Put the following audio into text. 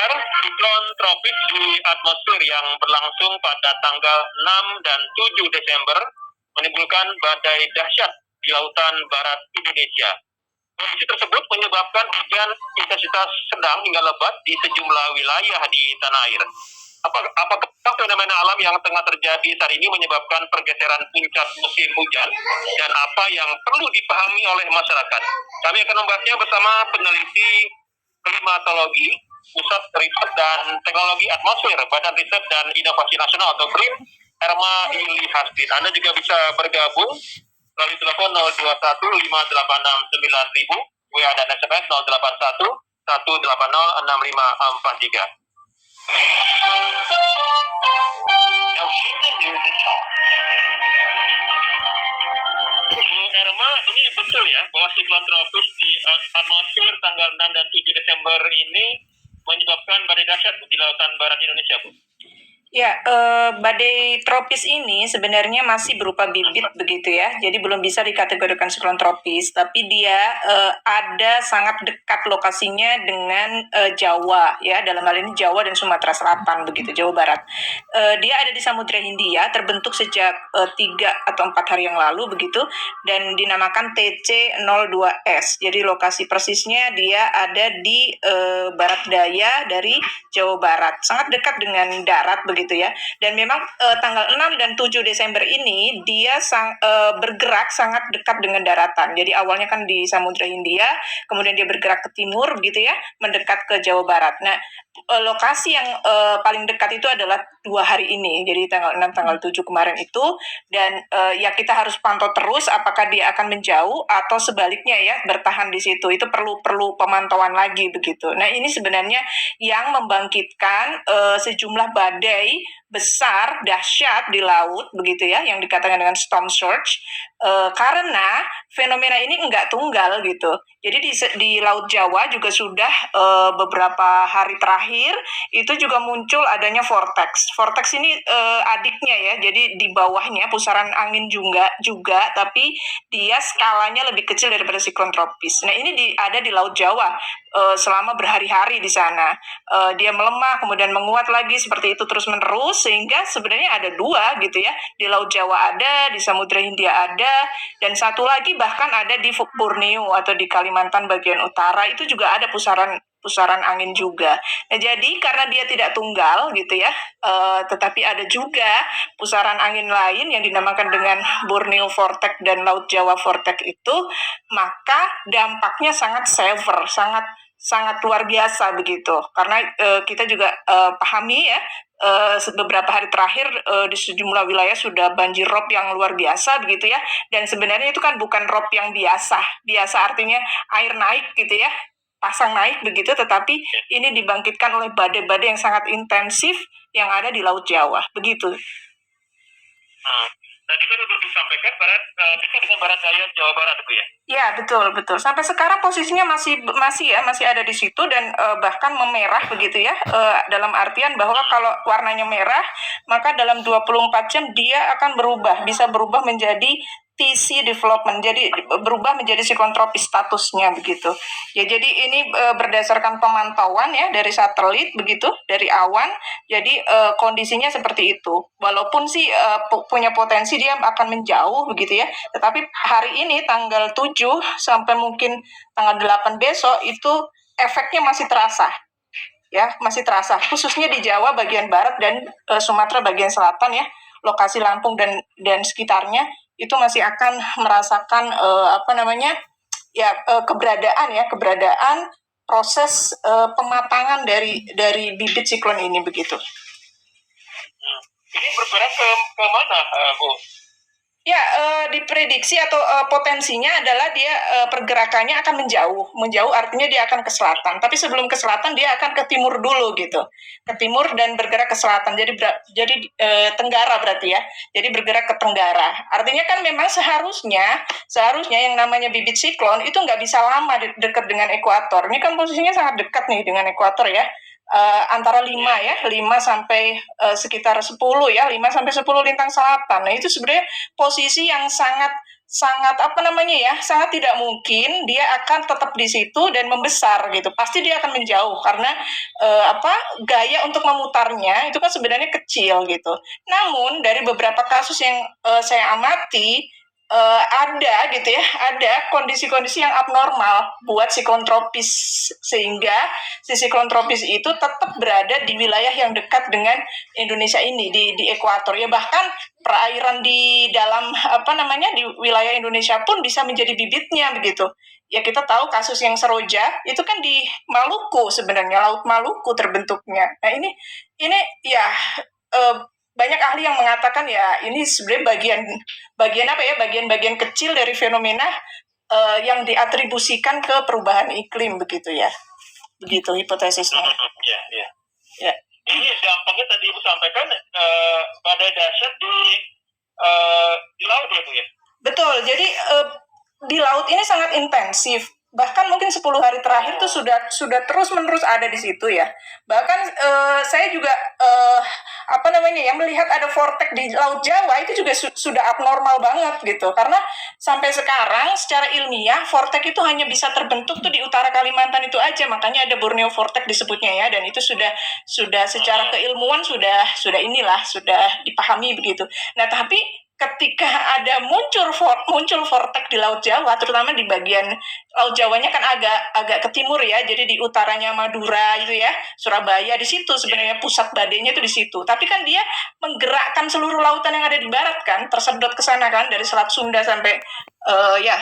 pendengar, siklon tropis di atmosfer yang berlangsung pada tanggal 6 dan 7 Desember menimbulkan badai dahsyat di lautan barat Indonesia. Kondisi tersebut menyebabkan hujan intensitas sedang hingga lebat di sejumlah wilayah di tanah air. Apakah fenomena alam yang tengah terjadi saat ini menyebabkan pergeseran puncak musim hujan dan apa yang perlu dipahami oleh masyarakat? Kami akan membahasnya bersama peneliti klimatologi, Pusat Riset dan Teknologi Atmosfer, Badan Riset dan Inovasi Nasional atau BRIN, Herma Yuli Hastin. Anda juga bisa bergabung melalui telepon 021 586 9000, WA dan SMS 081 180 6543. Erma, ini betul ya bahwa siklon tropis di atmosfer tanggal 6 dan 7 Desember ini menyebabkan badai dahsyat di lautan barat Indonesia, Bu? Ya, badai tropis ini sebenarnya masih berupa bibit begitu ya, jadi belum bisa dikategorikan siklon tropis, tapi dia ada sangat dekat lokasinya dengan Jawa ya, dalam hal ini Jawa dan Sumatera Selatan begitu, Jawa Barat. Dia ada di Samudra Hindia, terbentuk sejak 3 atau 4 hari yang lalu begitu, dan dinamakan TC02S. Jadi lokasi persisnya dia ada di barat daya dari Jawa Barat, sangat dekat dengan darat begitu ya. Dan memang tanggal 6 dan 7 Desember ini dia bergerak sangat dekat dengan daratan. Jadi awalnya kan di Samudra Hindia, kemudian dia bergerak ke timur begitu ya, mendekat ke Jawa Barat. Nah, lokasi yang paling dekat itu adalah 2 hari ini, jadi tanggal 6, tanggal 7 kemarin itu, dan ya kita harus pantau terus apakah dia akan menjauh atau sebaliknya ya bertahan di situ. Itu perlu pemantauan lagi begitu. Nah, ini sebenarnya yang membangkitkan sejumlah badai besar dahsyat di laut begitu ya, yang dikatakan dengan storm surge, karena fenomena ini enggak tunggal gitu. Jadi di Laut Jawa juga sudah beberapa hari terakhir itu juga muncul adanya vortex. Vortex ini adiknya ya, jadi di bawahnya pusaran angin juga, tapi dia skalanya lebih kecil daripada siklon tropis. Nah, ini ada di Laut Jawa selama berhari-hari di sana. Dia melemah kemudian menguat lagi seperti itu terus menerus, sehingga sebenarnya ada 2 gitu ya, di Laut Jawa ada, di Samudra Hindia ada, dan satu lagi bahkan ada di Borneo atau di Kalimantan bagian utara, itu juga ada pusaran angin juga. Nah, jadi karena dia tidak tunggal gitu ya, tetapi ada juga pusaran angin lain yang dinamakan dengan Borneo Vortex dan Laut Jawa Vortex itu, maka dampaknya sangat severe, sangat luar biasa begitu. Karena kita juga pahami ya, beberapa hari terakhir di sejumlah wilayah sudah banjir rob yang luar biasa begitu ya, dan sebenarnya itu kan bukan rob yang biasa artinya air naik gitu ya, pasang naik begitu, tetapi ini dibangkitkan oleh badai-badai yang sangat intensif yang ada di Laut Jawa begitu. Tadi kan sudah disampaikan dekat dengan barat daya Jawa Barat itu ya? Ya, betul. Sampai sekarang posisinya masih ada di situ, dan bahkan memerah begitu ya. Dalam artian bahwa kalau warnanya merah, maka dalam 24 jam dia akan bisa berubah menjadi TC development, jadi berubah menjadi siklon tropis statusnya begitu. Ya, jadi ini berdasarkan pemantauan ya dari satelit begitu, dari awan. Jadi kondisinya seperti itu. Walaupun sih punya potensi dia akan menjauh begitu ya, tetapi hari ini tanggal 7 sampai mungkin tanggal 8 besok itu efeknya masih terasa. Ya, masih terasa khususnya di Jawa bagian barat dan Sumatera bagian selatan ya, lokasi Lampung dan sekitarnya itu masih akan merasakan keberadaan proses pematangan dari bibit siklon ini begitu. Ini bergerak ke mana, Bu? Ya, diprediksi atau potensinya adalah dia pergerakannya akan menjauh artinya dia akan ke selatan. Tapi sebelum ke selatan dia akan ke timur dulu gitu, ke timur dan bergerak ke selatan. Jadi tenggara berarti ya. Jadi bergerak ke tenggara. Artinya kan memang seharusnya yang namanya bibit siklon itu nggak bisa lama dekat dengan ekuator. Ini kan posisinya sangat dekat nih dengan ekuator ya. Antara 5 sampai sekitar 10 ya, 5 sampai 10 lintang selatan. Nah, itu sebenarnya posisi yang sangat sangat apa namanya ya, sangat tidak mungkin dia akan tetap di situ dan membesar gitu. Pasti dia akan menjauh karena gaya untuk memutarnya itu kan sebenarnya kecil gitu. Namun dari beberapa kasus yang saya amati ada gitu ya, ada kondisi-kondisi yang abnormal buat siklon tropis sehingga si siklon tropis itu tetap berada di wilayah yang dekat dengan Indonesia ini di ekuator ya, bahkan perairan di dalam apa namanya di wilayah Indonesia pun bisa menjadi bibitnya begitu. Ya kita tahu kasus yang Seroja itu kan di Maluku sebenarnya, Laut Maluku terbentuknya. Nah ini ya eh, banyak ahli yang mengatakan ya ini sebenarnya bagian apa ya, bagian-bagian kecil dari fenomena yang diatribusikan ke perubahan iklim begitu ya. Begitu hipotesisnya. Ya, ya. Ya. Ini dampaknya tadi Ibu sampaikan badai dahsyat di laut ya Bu ya? Betul. Jadi di laut ini sangat intensif. Bahkan mungkin 10 hari terakhir tuh sudah terus-menerus ada di situ ya. Bahkan saya juga apa namanya ya, melihat ada vortex di Laut Jawa itu juga sudah abnormal banget gitu. Karena sampai sekarang secara ilmiah vortex itu hanya bisa terbentuk tuh di utara Kalimantan itu aja. Makanya ada Borneo vortex disebutnya ya, dan itu sudah secara keilmuan sudah dipahami begitu. Nah, tapi ketika ada muncul vortex di Laut Jawa, terutama di bagian Laut Jawanya kan agak ke timur ya, jadi di utaranya Madura itu ya, Surabaya, di situ sebenarnya pusat badainya itu di situ. Tapi kan dia menggerakkan seluruh lautan yang ada di barat kan, tersedot ke sana kan dari Selat Sunda sampai ya